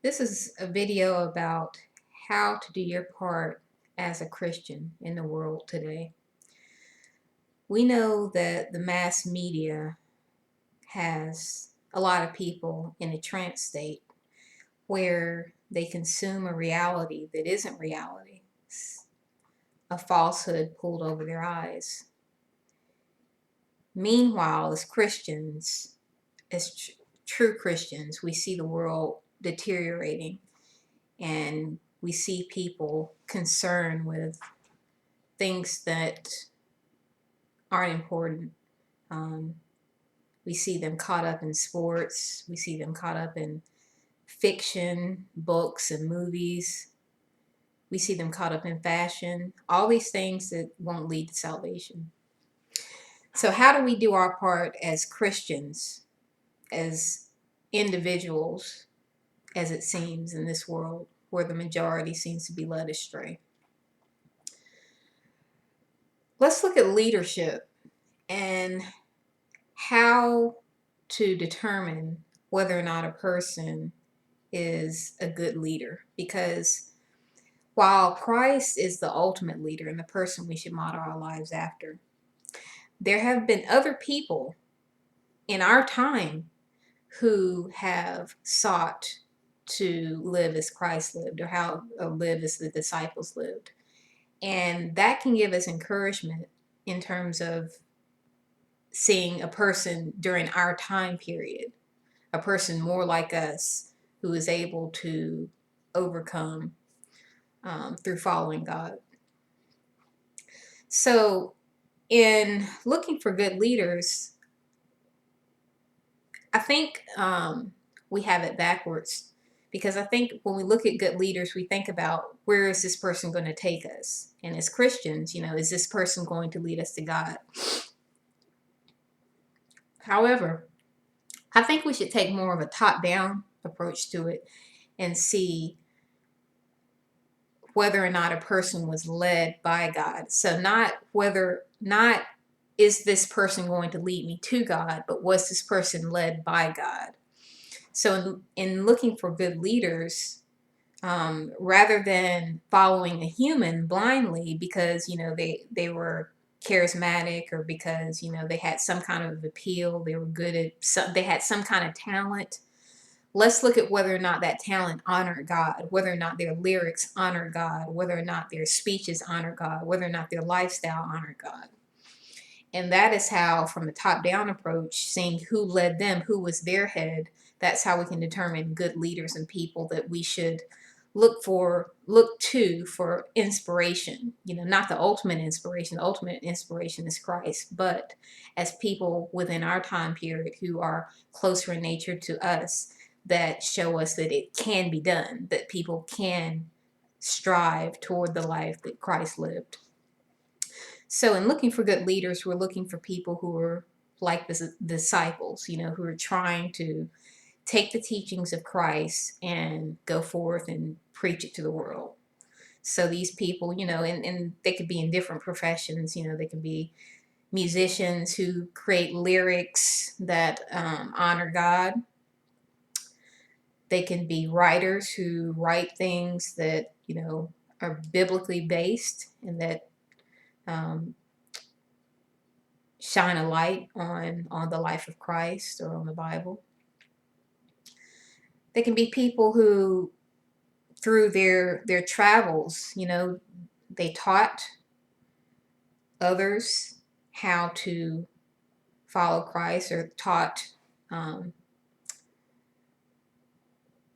This is a video about how to do your part as a Christian in the world today. We know that the mass media has a lot of people in a trance state where they consume a reality that isn't reality, a falsehood pulled over their eyes. Meanwhile, as Christians, as true Christians, we see the world deteriorating and we see people concerned with things that aren't important. Um, we see them caught up in sports. We see them caught up in fiction, books, and movies. We see them caught up in fashion. All these things that won't lead to salvation. So, how do we do our part as Christians, as individuals, as it seems in this world where the majority seems to be led astray? Let's look at leadership and how to determine whether or not a person is a good leader. Because while Christ is the ultimate leader and the person we should model our lives after, there have been other people in our time who have sought to live as Christ lived or live as the disciples lived. And that can give us encouragement in terms of seeing a person during our time period, a person more like us who is able to overcome through following God. So, in looking for good leaders, I think we have it backwards because I think when we look at good leaders, we think about where is this person going to take us? And as Christians, is this person going to lead us to God? However, I think we should take more of a top-down approach to it and see whether or not a person was led by God. So not is this person going to lead me to God, but was this person led by God? So in looking for good leaders, rather than following a human blindly because they were charismatic or because they had some kind of appeal, they were good at they had some kind of talent. Let's look at whether or not that talent honored God, whether or not their lyrics honored God, whether or not their speeches honored God, whether or not their lifestyle honored God. And that is how, from the top down approach, seeing who led them, who was their head, that's how we can determine good leaders and people that we should look to for inspiration. Not the ultimate inspiration. The ultimate inspiration is Christ, but as people within our time period who are closer in nature to us, that show us that it can be done, that people can strive toward the life that Christ lived. So in looking for good leaders, we're looking for people who are like the disciples, who are trying to take the teachings of Christ and go forth and preach it to the world. So these people, and they could be in different professions, they can be musicians who create lyrics that honor God. They can be writers who write things that, are biblically based and that shine a light on the life of Christ or on the Bible. They can be people who, through their travels, they taught others how to follow Christ or taught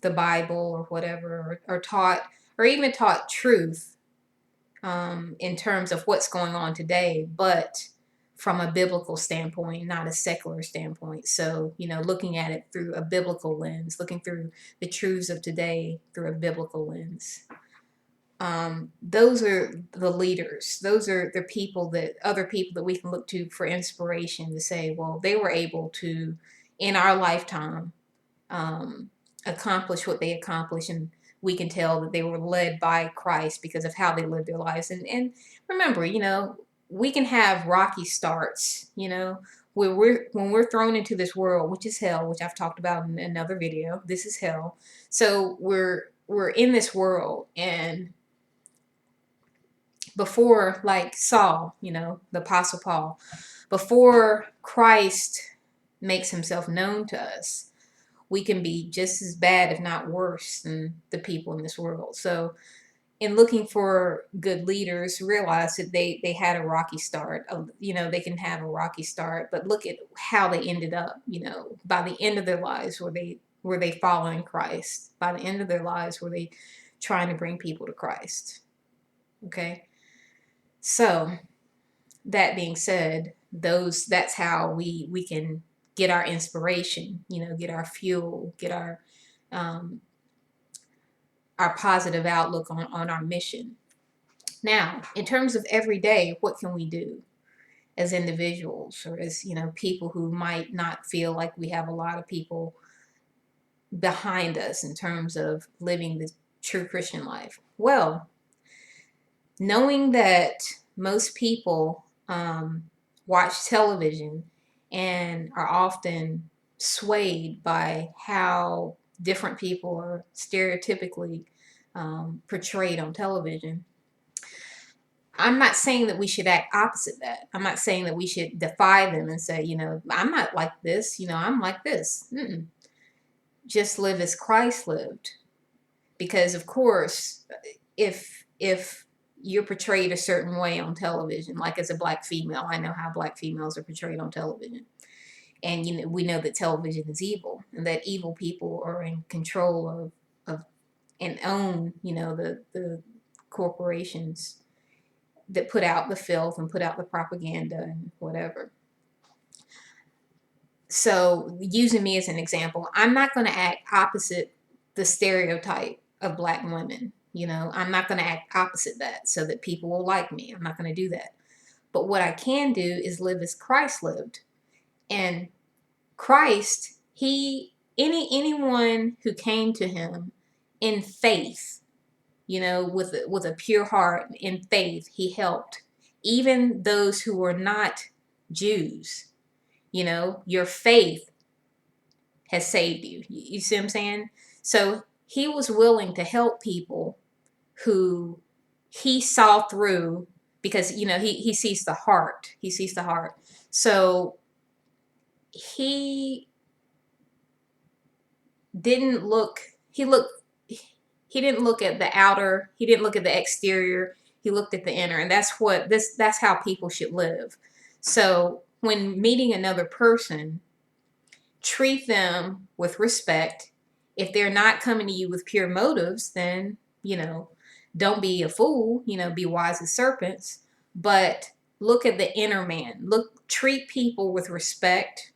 the Bible or whatever, or taught or even taught truth in terms of what's going on today, but from a biblical standpoint, not a secular standpoint. So, looking at it through a biblical lens, looking through the truths of today through a biblical lens. Those are the leaders. Those are the other people that we can look to for inspiration to say, well, they were able to, in our lifetime, accomplish what they accomplished, and we can tell that they were led by Christ because of how they lived their lives. And remember, we can have rocky starts, when we're thrown into this world, which is hell, which I've talked about in another video. This is hell. So we're in this world, and before, like Saul, the Apostle Paul, before Christ makes himself known to us, we can be just as bad, if not worse, than the people in this world. So in looking for good leaders, realize that they had a rocky start. They can have a rocky start, but look at how they ended up. By the end of their lives, were they following Christ? By the end of their lives, were they trying to bring people to Christ? Okay. So that being said, that's how we can get our inspiration, get our fuel, get our positive outlook on our mission. Now, in terms of every day, what can we do as individuals, or as people who might not feel like we have a lot of people behind us in terms of living the true Christian life? Well, knowing that most people watch television and are often swayed by how different people are stereotypically portrayed on television. I'm not saying that we should act opposite that. I'm not saying that we should defy them and say, I'm not like this, I'm like this. Just live as Christ lived. Because of course, if you're portrayed a certain way on television, like as a black female, I know how black females are portrayed on television. And we know that television is evil, and that evil people are in control of and own, the corporations that put out the filth and put out the propaganda and whatever. So using me as an example, I'm not going to act opposite the stereotype of black women. I'm not going to act opposite that so that people will like me. I'm not going to do that. But what I can do is live as Christ lived. And Christ, anyone who came to him in faith, with a pure heart, in faith, he helped. Even those who were not Jews, your faith has saved you. You see what I'm saying? So he was willing to help people who he saw through, because, he sees the heart. He sees the heart. So he didn't look, he didn't look at the outer, he didn't look at the exterior, he looked at the inner. And that's how people should live. So when meeting another person, treat them with respect. If they're not coming to you with pure motives, then, don't be a fool, be wise as serpents, but look at the inner man. Treat people with respect.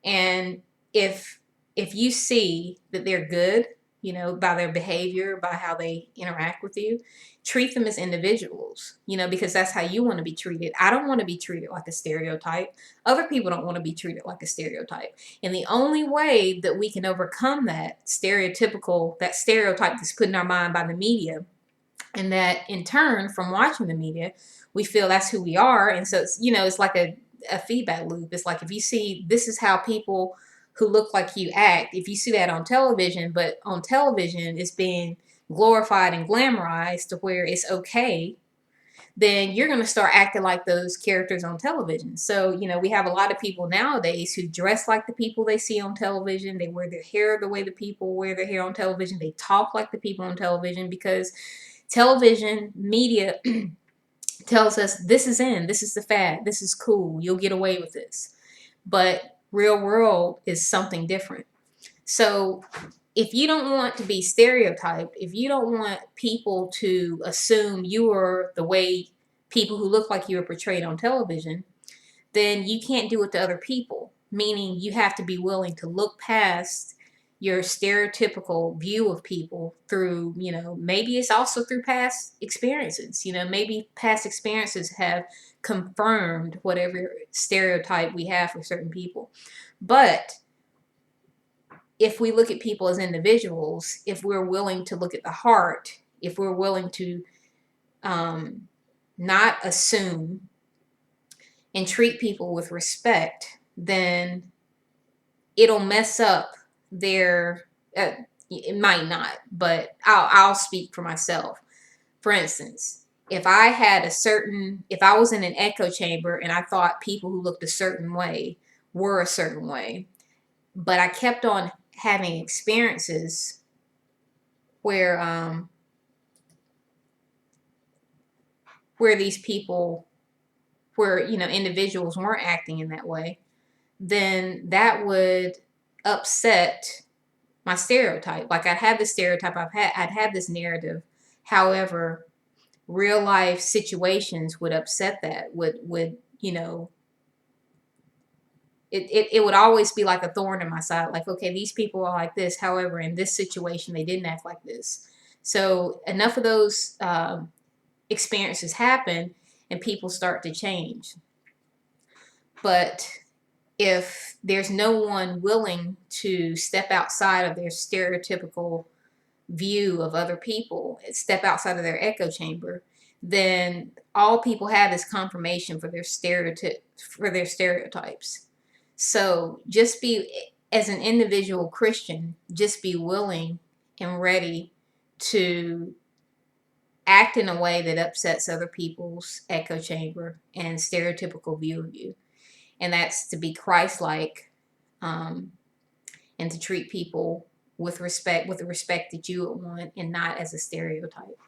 And if you see that they're good, by their behavior, by how they interact with you, treat them as individuals, because that's how you want to be treated. I don't want to be treated like a stereotype. Other people don't want to be treated like a stereotype. And the only way that we can overcome that stereotype that's put in our mind by the media, and that in turn, from watching the media, we feel that's who we are. And so it's like a feedback loop. It's like, if you see this is how people who look like you act, if you see that on television, but on television it's being glorified and glamorized to where it's okay, then you're going to start acting like those characters on television. So, we have a lot of people nowadays who dress like the people they see on television. They wear their hair the way the people wear their hair on television. They talk like the people on television, because television media tells us this is the fad, this is cool, you'll get away with this. But real world is something different. So if you don't want to be stereotyped, if you don't want people to assume you are the way people who look like you are portrayed on television, then you can't do it to other people. Meaning you have to be willing to look past your stereotypical view of people through, maybe it's also through past experiences. Maybe past experiences have confirmed whatever stereotype we have for certain people. But if we look at people as individuals, if we're willing to look at the heart, if we're willing to not assume and treat people with respect, then it'll mess up their, it might not, but I'll speak for myself. For instance, if I was in an echo chamber and I thought people who looked a certain way were a certain way, but I kept on having experiences where where these people, where, you know, individuals weren't acting in that way, then that would upset my stereotype. Like, I'd have this stereotype, I'd have this narrative. However, real life situations would upset that, would, you know, it would always be like a thorn in my side. Like, okay, these people are like this. However, in this situation, they didn't act like this. So enough of those experiences happen and people start to change. But if there's no one willing to step outside of their stereotypical view of other people, step outside of their echo chamber, then all people have is confirmation for their stereotypes. So just be, as an individual Christian, just be willing and ready to act in a way that upsets other people's echo chamber and stereotypical view of you. And that's to be Christ-like, um, and to treat people with respect, with the respect that you would want, and not as a stereotype.